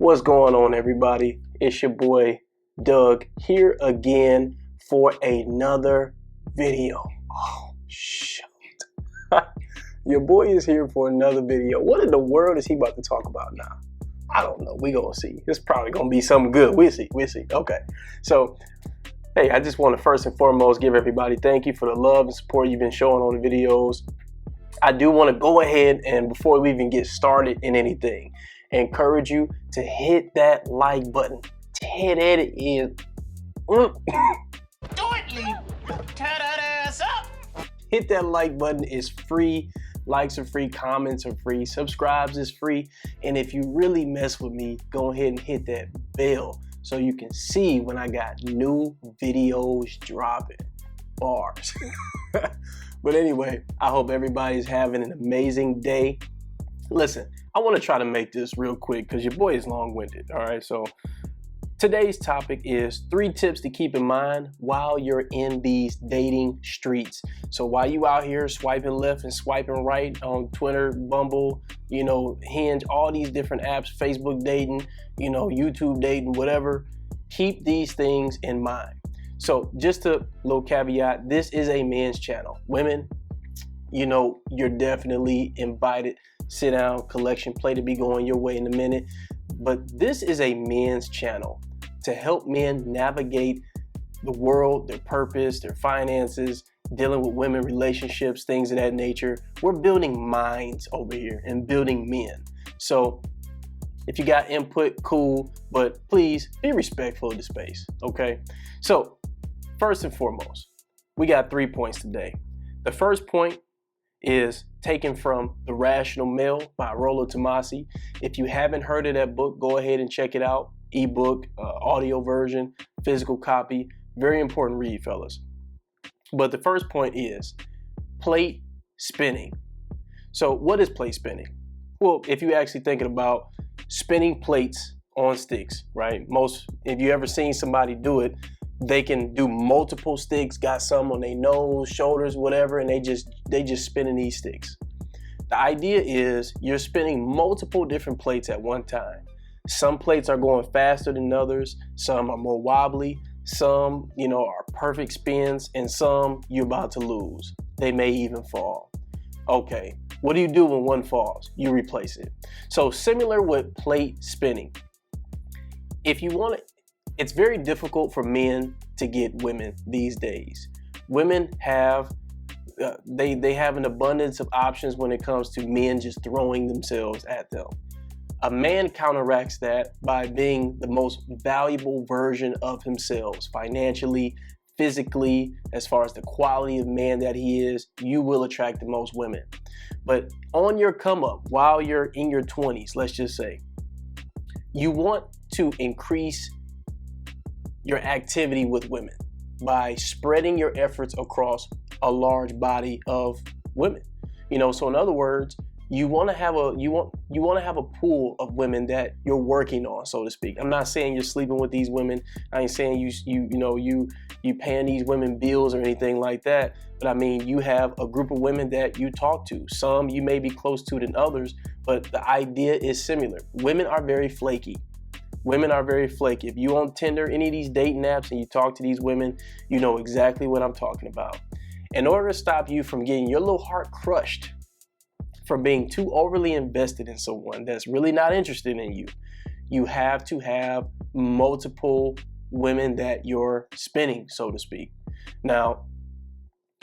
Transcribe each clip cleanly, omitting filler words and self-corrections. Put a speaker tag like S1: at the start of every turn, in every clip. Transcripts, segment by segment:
S1: What's going on, everybody? It's your boy Doug here again for another video. Oh, shoot. Your boy is here for another video. What in the world is he about to talk about now? I don't know. We gonna see. It's probably gonna be something good. We'll see. Okay. So, hey, I just want to first and foremost give everybody thank you for the love and support you've been showing on the videos. I do want to go ahead and before we even get started in anything, encourage you to hit that like button. Hit it in.
S2: Do it, Lee. Tear that ass up.
S1: Hit that like button. It's free. Likes are free. Comments are free. Subscribes is free. And if you really mess with me, go ahead and hit that bell so you can see when I got new videos dropping. Bars. But anyway, I hope everybody's having an amazing day. Listen, I want to try to make this real quick because your boy is long-winded. All right, so today's topic is 3 tips to keep in mind while you're in these dating streets. So while you out here swiping left and swiping right on Twitter, Bumble, Hinge, all these different apps, Facebook dating, YouTube dating, whatever, keep these things in mind. So just a little caveat, this is a men's channel. Women, you're definitely invited. Sit down, collection plate to be going your way in a minute. But this is a men's channel to help men navigate the world, their purpose, their finances, dealing with women, relationships, things of that nature. We're building minds over here and building men. So if you got input, cool, but please be respectful of the space, okay? So first and foremost, we got 3 points today. The first point is taken from The Rational Male by Rollo Tomassi. If you haven't heard of that book, go ahead and check it out. Ebook, audio version, physical copy. Very important read, fellas. But the first point is plate spinning. So what is plate spinning? Well, if you're actually thinking about spinning plates on sticks, right? If you ever seen somebody do it, they can do multiple sticks, got some on their nose, shoulders, whatever, and they just spinning these sticks. The idea is you're spinning multiple different plates at one time. Some plates are going faster than others, some are more wobbly, some, are perfect spins, and some you're about to lose. They may even fall. Okay, what do you do when one falls? You replace it. So similar with plate spinning. If you want to, it's very difficult for men to get women these days. Women have they have an abundance of options when it comes to men just throwing themselves at them. A man counteracts that by being the most valuable version of himself, financially, physically, as far as the quality of man that he is. You will attract the most women. But on your come up, while you're in your 20s, let's just say, you want to increase your activity with women by spreading your efforts across a large body of women. So in other words, you want to have a pool of women that you're working on, so to speak. I'm not saying you're sleeping with these women. I ain't saying you paying these women bills or anything like that. But I mean, you have a group of women that you talk to. Some you may be close to than others, but the idea is similar. Women are very flaky. If you on Tinder, any of these dating apps, and you talk to these women, you know exactly what I'm talking about. In order to stop you from getting your little heart crushed from being too overly invested in someone that's really not interested in you, you have to have multiple women that you're spinning, so to speak. Now,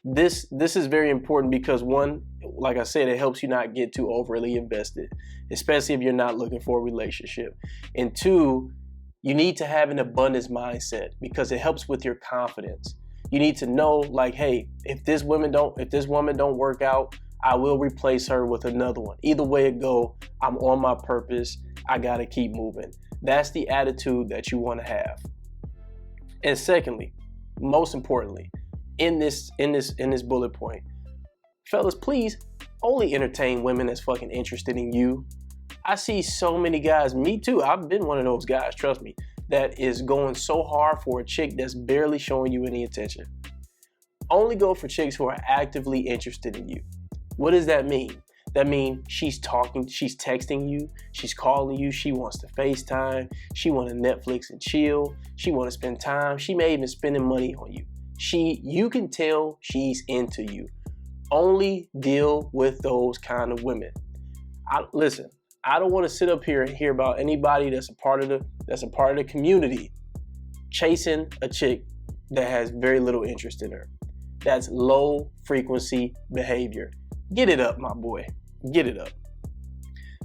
S1: this is very important because one, like I said, it helps you not get too overly invested, especially if you're not looking for a relationship. And 2, you need to have an abundance mindset because it helps with your confidence. You need to know, like, hey, if this woman don't work out, I will replace her with another one. Either way it go, I'm on my purpose. I gotta keep moving. That's the attitude that you want to have. And secondly, most importantly, in this bullet point, fellas, please only entertain women that's fucking interested in you. I see so many guys, me too, I've been one of those guys, trust me, that is going so hard for a chick that's barely showing you any attention. Only go for chicks who are actively interested in you. What does that mean? That means she's talking, she's texting you, she's calling you, she wants to FaceTime, she wants to Netflix and chill, she wants to spend time, she may even spending money on you. You can tell she's into you. Only deal with those kind of women. Listen, I don't want to sit up here and hear about anybody that's a part of the community chasing a chick that has very little interest in her. That's low frequency behavior. Get it up, my boy. Get it up.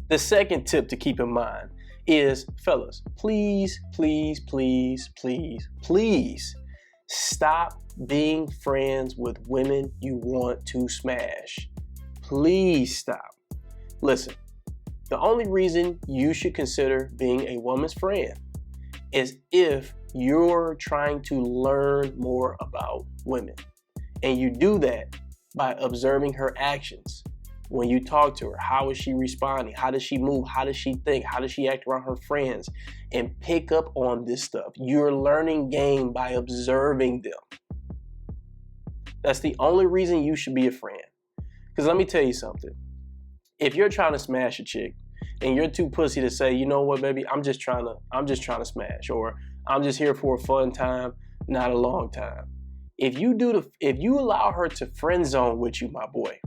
S1: The second tip to keep in mind is, fellas, please, please, please, please, please stop being friends with women you want to smash. Please stop. Listen, the only reason you should consider being a woman's friend is if you're trying to learn more about women. And you do that by observing her actions. When you talk to her, how is she responding? How does she move? How does she think? How does she act around her friends? And pick up on this stuff. You're learning game by observing them. That's the only reason you should be a friend. Because let me tell you something. If you're trying to smash a chick and you're too pussy to say, you know what, baby, I'm just trying to smash, or I'm just here for a fun time, not a long time. If you allow her to friend zone with you, my boy,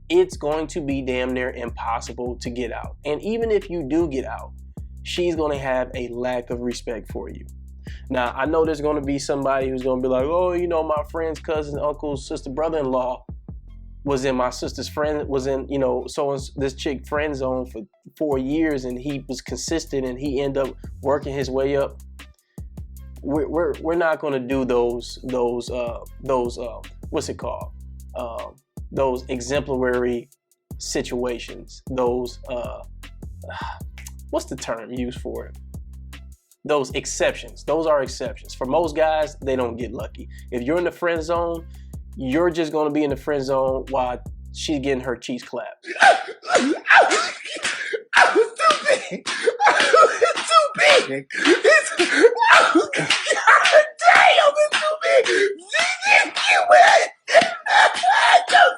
S1: it's going to be damn near impossible to get out. And even if you do get out, she's going to have a lack of respect for you. Now, I know there's going to be somebody who's going to be like, oh, you know, my friend's cousin, uncle's sister, brother-in-law was in my sister's friend, was in, you know, this chick friend zone for 4 years, and he was consistent and he ended up working his way up. We're not going to do those what's it called? Those exemplary situations. Those what's the term used for it? Those exceptions. Those are exceptions. For most guys, they don't get lucky. If you're in the friend zone, you're just going to be in the friend zone while she's getting her cheeks clapped.
S2: I was too big. I was too big. God damn, it's too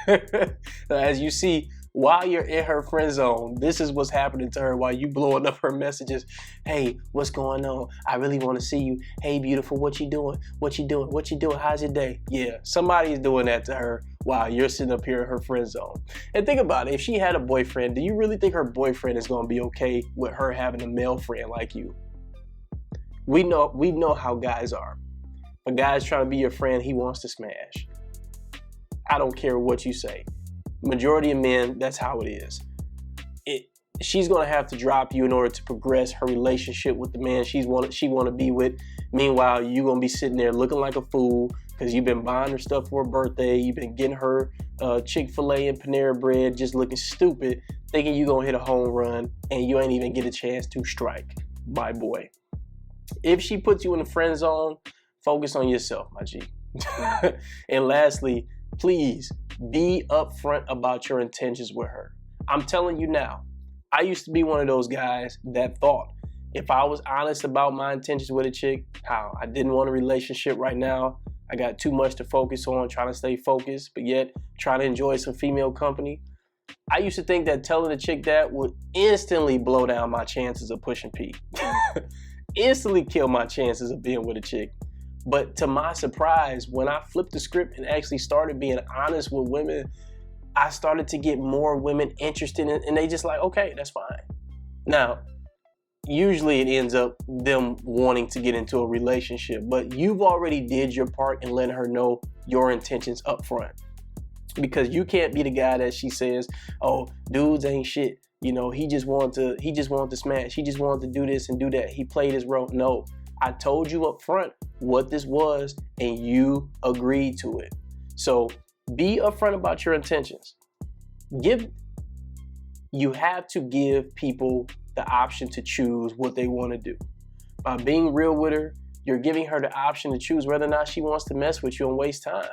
S2: big.
S1: As you see, while you're in her friend zone, this is what's happening to her while you blowing up her messages. Hey, what's going on? I really want to see you. Hey, beautiful, what you doing? What you doing? What you doing? How's your day? Yeah, somebody is doing that to her while you're sitting up here in her friend zone. And think about it. If she had a boyfriend, do you really think her boyfriend is going to be okay with her having a male friend like you? We know how guys are. A guy's trying to be your friend, he wants to smash. I don't care what you say. Majority of men, that's how it is. She's gonna have to drop you in order to progress her relationship with the man she want to be with. Meanwhile, you're gonna be sitting there looking like a fool because you've been buying her stuff for her birthday. You've been getting her Chick-fil-A and Panera Bread, just looking stupid, thinking you're gonna hit a home run, and you ain't even get a chance to strike, my boy. If she puts you in the friend zone, focus on yourself, my G. And lastly, please be upfront about your intentions with her. I'm telling you now, I used to be one of those guys that thought if I was honest about my intentions with a chick, how I didn't want a relationship right now, I got too much to focus on, trying to stay focused, but yet trying to enjoy some female company. I used to think that telling a chick that would instantly blow down my chances of pushing P. Instantly kill my chances of being with a chick. But to my surprise, when I flipped the script and actually started being honest with women, I started to get more women interested in, and they just like, okay, that's fine. Now, usually it ends up them wanting to get into a relationship, but you've already did your part in letting her know your intentions up front. Because you can't be the guy that she says, oh, dudes ain't shit. You know, he just wanted to smash. He just wanted to do this and do that. He played his role. No, I told you up front what this was, and you agreed to it. So be upfront about your intentions. You have to give people the option to choose what they want to do. By being real with her, you're giving her the option to choose whether or not she wants to mess with you and waste time.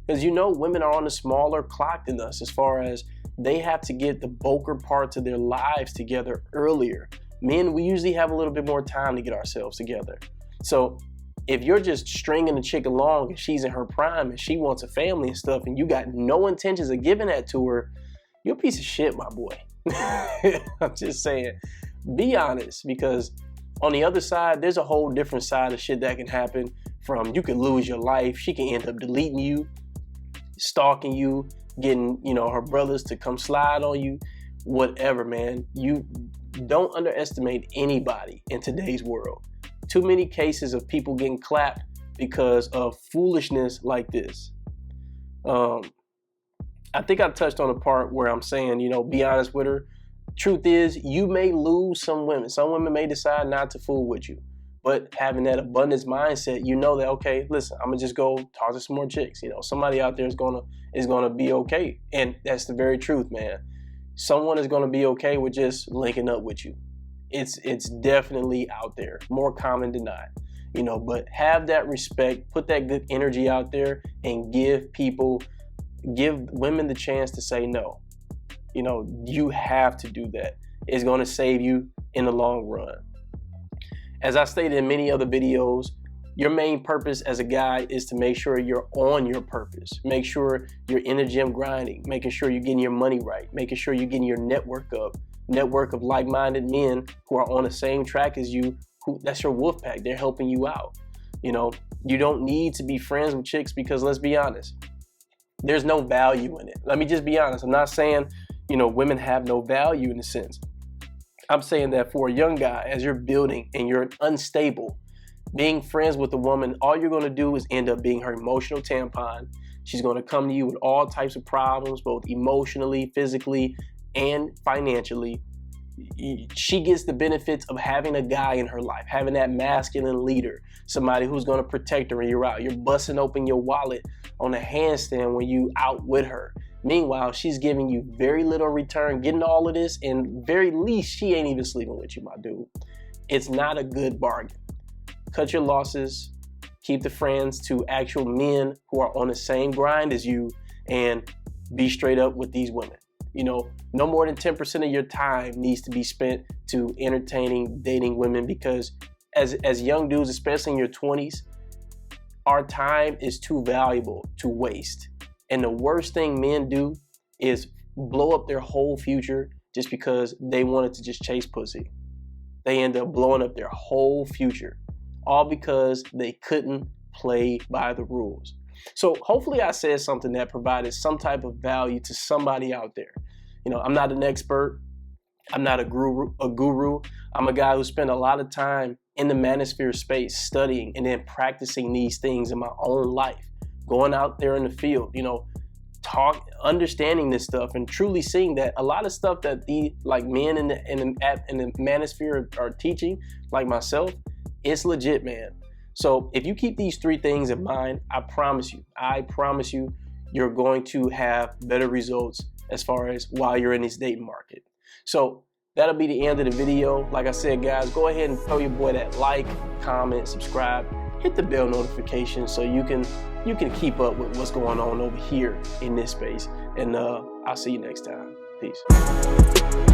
S1: Because you know women are on a smaller clock than us as far as they have to get the bulker parts of their lives together earlier. Men, we usually have a little bit more time to get ourselves together. So if you're just stringing a chick along and she's in her prime and she wants a family and stuff and you got no intentions of giving that to her, you're a piece of shit, my boy. I'm just saying, be honest, because on the other side, there's a whole different side of shit that can happen. From you could lose your life, she can end up deleting you, stalking you, getting, you know, her brothers to come slide on you, whatever, man. You don't underestimate anybody in today's world. Too many cases of people getting clapped because of foolishness like this. I think I touched on the part where I'm saying, you know, be honest with her. Truth is, you may lose some women. Some women may decide not to fool with you. But having that abundance mindset, you know that, okay, listen, I'm gonna just go talk to some more chicks. You know, somebody out there is gonna be okay. And that's the very truth, man. Someone is gonna be okay with just linking up with you. It's definitely out there, more common than not. You know, but have that respect, put that good energy out there, and give women the chance to say no. You know, you have to do that. It's gonna save you in the long run. As I stated in many other videos, your main purpose as a guy is to make sure you're on your purpose. Make sure you're in the gym grinding, making sure you're getting your money right, making sure you're getting your network of like-minded men who are on the same track as you. That's your wolf pack. They're helping you out. You know, you don't need to be friends with chicks because, let's be honest, there's no value in it. Let me just be honest. I'm not saying, you know, women have no value in a sense. I'm saying that for a young guy, as you're building and you're unstable, being friends with a woman, all you're going to do is end up being her emotional tampon. She's going to come to you with all types of problems, both emotionally, physically, and financially. She gets the benefits of having a guy in her life, having that masculine leader, somebody who's going to protect her when you're out. You're busting open your wallet on a handstand when you out with her. Meanwhile, she's giving you very little return, getting all of this, and very least, she ain't even sleeping with you, my dude. It's not a good bargain. Cut your losses, keep the friends to actual men who are on the same grind as you, and be straight up with these women. You know, no more than 10% of your time needs to be spent to entertaining, dating women, because as young dudes, especially in your 20s, our time is too valuable to waste. And the worst thing men do is blow up their whole future just because they wanted to just chase pussy. They end up blowing up their whole future, all because they couldn't play by the rules. So hopefully I said something that provided some type of value to somebody out there. You know, I'm not an expert. I'm not a guru. I'm a guy who spent a lot of time in the manosphere space studying and then practicing these things in my own life. Going out there in the field, you know, understanding this stuff and truly seeing that a lot of stuff that the men in the manosphere are teaching, like myself, it's legit, man. So if you keep these three things in mind, I promise you, you're going to have better results as far as while you're in this dating market. So that'll be the end of the video. Like I said, guys, go ahead and tell your boy that like, comment, subscribe, hit the bell notification so you can keep up with what's going on over here in this space. And I'll see you next time. Peace.